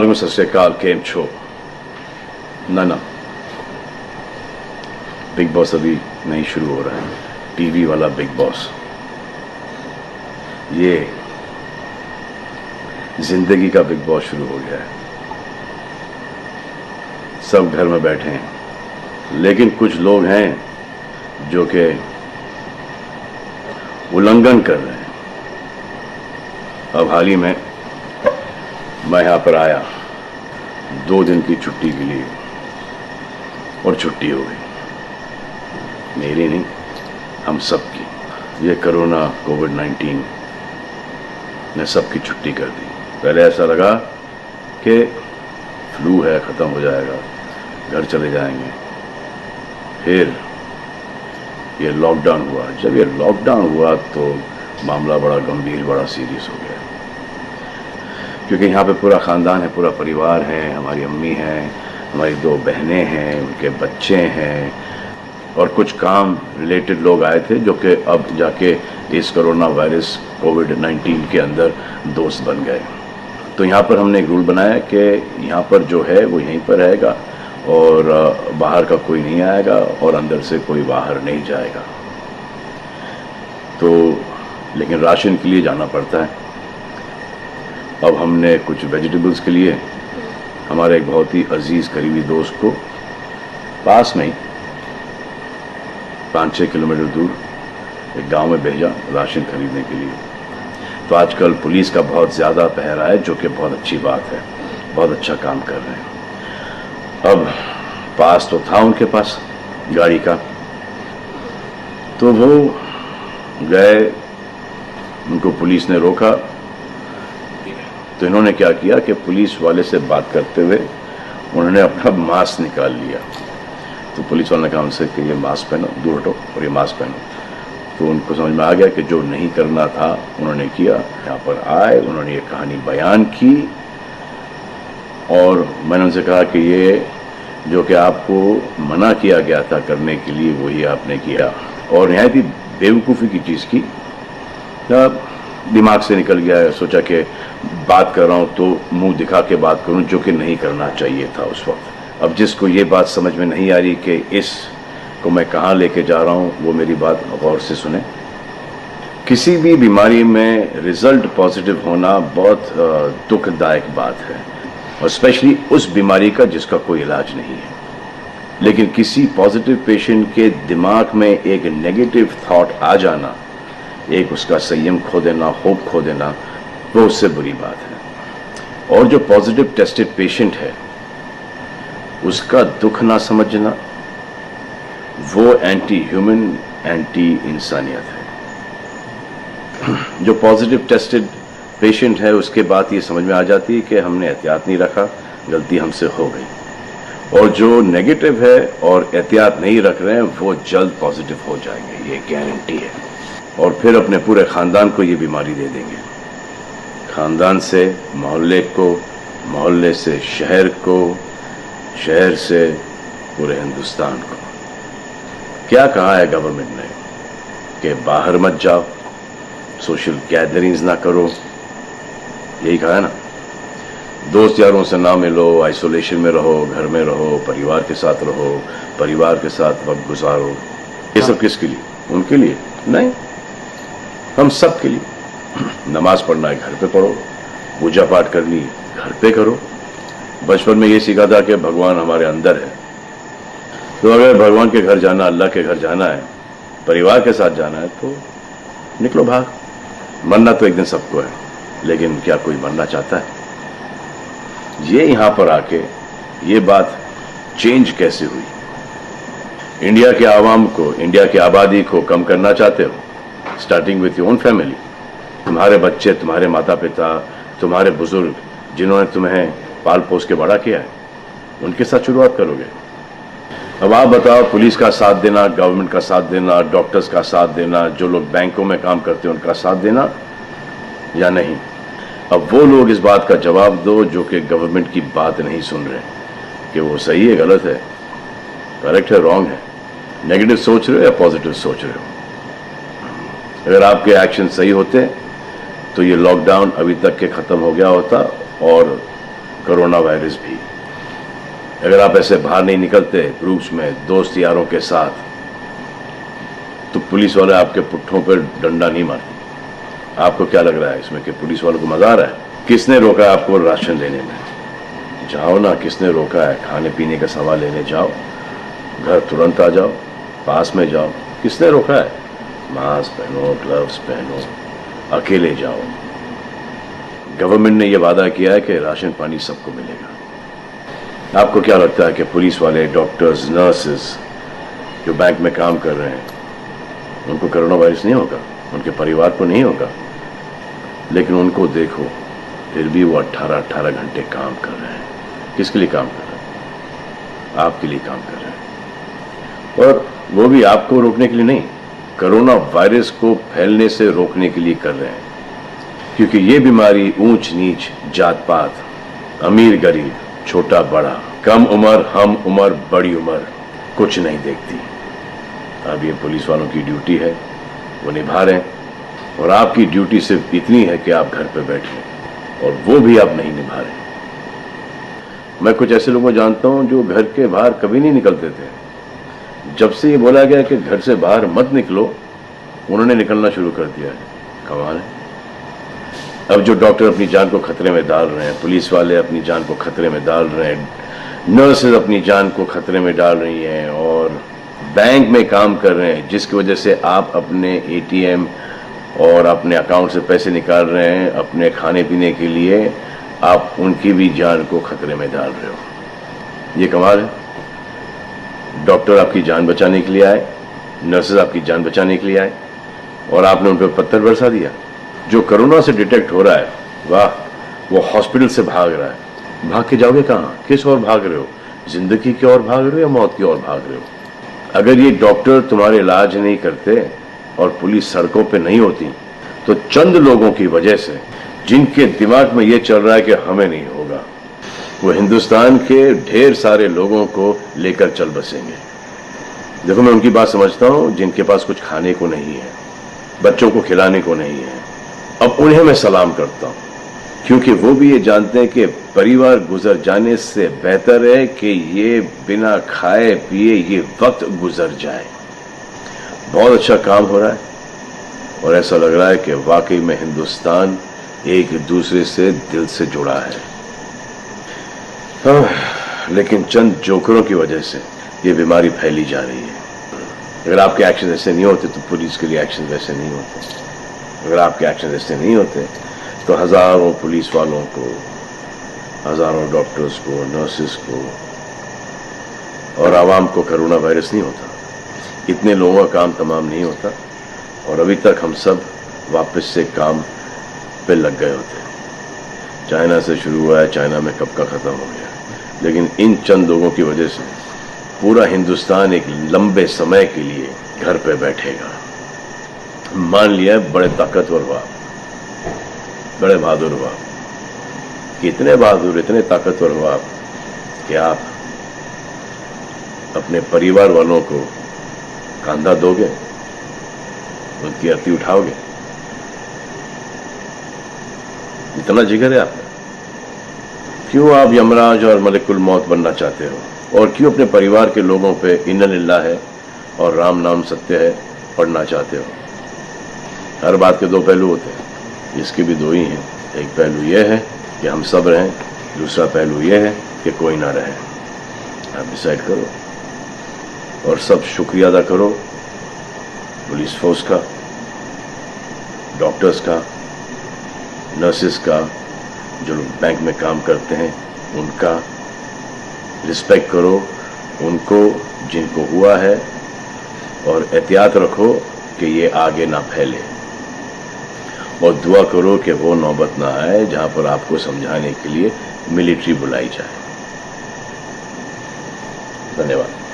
में सत श्री अकाल केम छो ना बिग बॉस अभी नहीं शुरू हो रहा है। टीवी वाला बिग बॉस, ये जिंदगी का बिग बॉस शुरू हो गया है। सब घर में बैठे हैं, लेकिन कुछ लोग हैं जो कि उल्लंघन कर रहे हैं। अब हाल ही में मैं यहां पर आया 2 दिन की छुट्टी के लिए, और छुट्टी हो गई। मेरी नहीं, हम सब की। ये कोरोना कोविड-19 ने सबकी छुट्टी कर दी। पहले ऐसा लगा कि फ्लू है, ख़त्म हो जाएगा, घर चले जाएंगे। फिर ये लॉकडाउन हुआ। जब ये लॉकडाउन हुआ तो मामला बड़ा गंभीर, बड़ा सीरियस हो गया, क्योंकि यहाँ पे पूरा ख़ानदान है, पूरा परिवार है। हमारी अम्मी हैं, हमारी 2 बहनें हैं, उनके बच्चे हैं, और कुछ काम रिलेटेड लोग आए थे जो कि अब जाके इस कोरोना वायरस कोविड-19 के अंदर दोस्त बन गए। तो यहाँ पर हमने एक रूल बनाया कि यहाँ पर जो है वो यहीं पर रहेगा, और बाहर का कोई नहीं आएगा, और अंदर से कोई बाहर नहीं जाएगा। तो लेकिन राशन के लिए जाना पड़ता है। अब हमने कुछ वेजिटेबल्स के लिए हमारे एक बहुत ही अजीज़ करीबी दोस्त को पास में ही 5-6 किलोमीटर दूर एक गांव में भेजा राशन खरीदने के लिए। तो आजकल पुलिस का बहुत ज़्यादा पहरा है, जो कि बहुत अच्छी बात है, बहुत अच्छा काम कर रहे हैं। अब पास तो था उनके पास गाड़ी का, तो वो गए, उनको पुलिस ने रोका। तो इन्होंने क्या किया कि पुलिस वाले से बात करते हुए उन्होंने अपना मास्क निकाल लिया। तो पुलिस वाले ने कहा उनसे कि ये मास्क पहनो, दूर हटो और ये मास्क पहनो। तो उनको समझ में आ गया कि जो नहीं करना था उन्होंने किया। यहाँ पर आए, उन्होंने ये कहानी बयान की, और मैंने उनसे कहा कि ये जो कि आपको मना किया गया था करने के लिए, वही आपने किया, और नहायत ही बेवकूफ़ी की चीज़ की। दिमाग से निकल गया है। सोचा कि बात कर रहा हूँ तो मुंह दिखा के बात करूँ, जो कि नहीं करना चाहिए था उस वक्त। अब जिसको ये बात समझ में नहीं आ रही कि इस को मैं कहाँ लेके जा रहा हूँ, वो मेरी बात गौर से सुने। किसी भी बीमारी में रिजल्ट पॉजिटिव होना बहुत दुखदायक बात है, और स्पेशली उस बीमारी का जिसका कोई इलाज नहीं है। लेकिन किसी पॉजिटिव पेशेंट के दिमाग में एक नेगेटिव थॉट आ जाना, एक उसका संयम खो देना, होप खो देना, वो उससे बुरी बात है। और जो पॉजिटिव टेस्टेड पेशेंट है, उसका दुख ना समझना, वो एंटी ह्यूमन, एंटी इंसानियत है। जो पॉजिटिव टेस्टेड पेशेंट है, उसके बाद ये समझ में आ जाती है कि हमने एहतियात नहीं रखा, गलती हमसे हो गई। और जो नेगेटिव है और एहतियात नहीं रख रहे हैं, वो जल्द पॉजिटिव हो जाएंगे, ये गारंटी है। और फिर अपने पूरे ख़ानदान को ये बीमारी दे देंगे। ख़ानदान से मोहल्ले को, मोहल्ले से शहर को, शहर से पूरे हिंदुस्तान को। क्या कहा है गवर्नमेंट ने कि बाहर मत जाओ, सोशल गैदरिंग्स ना करो, यही कहा है ना। दोस्त यारों से ना मिलो, आइसोलेशन में रहो, घर में रहो, परिवार के साथ रहो, परिवार के साथ वक्त गुजारो। ये सब किसके लिए? उनके लिए नहीं, हम सब के लिए। नमाज पढ़ना है, घर पे पढ़ो। पूजा पाठ करनी है, घर पे करो। बचपन में ये सीखा था कि भगवान हमारे अंदर है, तो अगर भगवान के घर जाना, अल्लाह के घर जाना है, परिवार के साथ जाना है, तो निकलो भाग। मरना तो एक दिन सबको है, लेकिन क्या कोई मरना चाहता है? ये यहाँ पर आके ये बात चेंज कैसे हुई? इंडिया के आवाम को, इंडिया की आबादी को कम करना चाहते हो? Starting with your own family. तुम्हारे बच्चे, तुम्हारे माता पिता, तुम्हारे बुजुर्ग, जिन्होंने तुम्हें पाल पोस के बड़ा किया है, उनके साथ शुरुआत करोगे। अब आप बताओ, पुलिस का साथ देना, गवर्नमेंट का साथ देना, डॉक्टर्स का साथ देना, जो लोग बैंकों में काम करते हैं उनका साथ देना या नहीं? अब वो लोग इस बात का जवाब दो जो कि गवर्नमेंट की बात नहीं सुन रहे, कि वो सही है, गलत है, करेक्ट है, रॉन्ग है, नेगेटिव सोच रहे हो या पॉजिटिव सोच रहे हो। अगर आपके एक्शन सही होते तो ये लॉकडाउन अभी तक के ख़त्म हो गया होता, और कोरोना वायरस भी। अगर आप ऐसे बाहर नहीं निकलते ग्रुप्स में दोस्त यारों के साथ, तो पुलिस वाले आपके पुट्ठों पर डंडा नहीं मारते। आपको क्या लग रहा है इसमें कि पुलिस वालों को मजा आ रहा है? किसने रोका आपको राशन लेने में? जाओ ना, किसने रोका है? खाने पीने का सामान लेने जाओ, घर तुरंत आ जाओ, पास में जाओ, किसने रोका है? मास्क पहनो, ग्लव्स पहनो, अकेले जाओ। गवर्नमेंट ने यह वादा किया है कि राशन पानी सबको मिलेगा। आपको क्या लगता है कि पुलिस वाले, डॉक्टर्स, नर्सेस जो बैंक में काम कर रहे हैं, उनको कोरोना वायरस नहीं होगा? उनके परिवार को नहीं होगा? लेकिन उनको देखो, फिर भी वो 18-18 घंटे काम कर रहे हैं। किसके लिए काम कर रहे हैं? आपके लिए काम कर रहे हैं। और वो भी आपको रोकने के लिए नहीं, कोरोना वायरस को फैलने से रोकने के लिए कर रहे हैं। क्योंकि ये बीमारी ऊंच नीच, जात पात, अमीर गरीब, छोटा बड़ा, कम उम्र, हम उम्र, बड़ी उम्र कुछ नहीं देखती। अब ये पुलिस वालों की ड्यूटी है, वो निभा रहे हैं। और आपकी ड्यूटी सिर्फ इतनी है कि आप घर पे बैठे, और वो भी आप नहीं निभा रहे। मैं कुछ ऐसे लोगों को जानता हूं जो घर के बाहर कभी नहीं निकलते थे। जब से ये बोला गया कि घर से बाहर मत निकलो, उन्होंने निकलना शुरू कर दिया है। कमाल है। अब जो डॉक्टर अपनी जान को खतरे में डाल रहे हैं, पुलिस वाले अपनी जान को खतरे में डाल रहे हैं, नर्सेज अपनी जान को खतरे में डाल रही हैं, और बैंक में काम कर रहे हैं, जिसकी वजह से आप अपने एटीएम और अपने अकाउंट से पैसे निकाल रहे हैं अपने खाने पीने के लिए, आप उनकी भी जान को खतरे में डाल रहे हो। ये कमाल है। डॉक्टर आपकी जान बचाने के लिए आए, नर्सेज आपकी जान बचाने के लिए आए, और आपने उन पर पत्थर बरसा दिया। जो कोरोना से डिटेक्ट हो रहा है, वाह, वो हॉस्पिटल से भाग रहा है। भाग के जाओगे कहाँ? किस ओर भाग रहे हो? जिंदगी की ओर भाग रहे हो या मौत की ओर भाग रहे हो? अगर ये डॉक्टर तुम्हारे इलाज नहीं करते और पुलिस सड़कों पे नहीं होती, तो चंद लोगों की वजह से, जिनके दिमाग में ये चल रहा है कि हमें नहीं होगा, वो हिंदुस्तान के ढेर सारे लोगों को लेकर चल बसेंगे। देखो, मैं उनकी बात समझता हूं जिनके पास कुछ खाने को नहीं है, बच्चों को खिलाने को नहीं है। अब उन्हें मैं सलाम करता हूं, क्योंकि वो भी ये जानते हैं कि परिवार गुजर जाने से बेहतर है कि ये बिना खाए पिए ये वक्त गुजर जाए। बहुत अच्छा काम हो रहा है, और ऐसा लग रहा है कि वाकई में हिंदुस्तान एक दूसरे से दिल से जुड़ा है। लेकिन चंद जोकरों की वजह से ये बीमारी फैली जा रही है। अगर आपके एक्शन ऐसे नहीं होते तो पुलिस के लिए एक्शन वैसे नहीं होते। अगर आपके एक्शन ऐसे नहीं होते तो हजारों पुलिस वालों को, हजारों डॉक्टर्स को, नर्सेस को और आवाम को कोरोना वायरस नहीं होता। इतने लोगों का काम तमाम नहीं होता, और अभी तक हम सब वापस से काम पे लग गए होते। चाइना से शुरू हुआ है, चाइना में कब का खत्म हो गया। लेकिन इन चंद लोगों की वजह से पूरा हिंदुस्तान एक लंबे समय के लिए घर पे बैठेगा। मान लिया बड़े ताकतवर हुआ, बड़े बहादुर हुआ, इतने बहादुर, इतने ताकतवर हुआ कि आप अपने परिवार वालों को कंधा दोगे, उनकी अर्थी उठाओगे। इतना जिगर है आपका? क्यों आप यमराज और मलिकुल मौत बनना चाहते हो? और क्यों अपने परिवार के लोगों पे इन्ना लिल्लाह है और राम नाम सत्य है पढ़ना चाहते हो? हर बात के दो पहलू होते हैं, इसके भी दो ही हैं। एक पहलू यह है कि हम सब रहें, दूसरा पहलू यह है कि कोई ना रहे। आप डिसाइड करो, और सब शुक्रिया अदा करो पुलिस फोर्स का, डॉक्टर्स का, नर्सेस का, जो लोग बैंक में काम करते हैं उनका रिस्पेक्ट करो, उनको जिनको हुआ है, और एहतियात रखो कि ये आगे ना फैले, और दुआ करो कि वो नौबत ना आए जहां पर आपको समझाने के लिए मिलिट्री बुलाई जाए। धन्यवाद।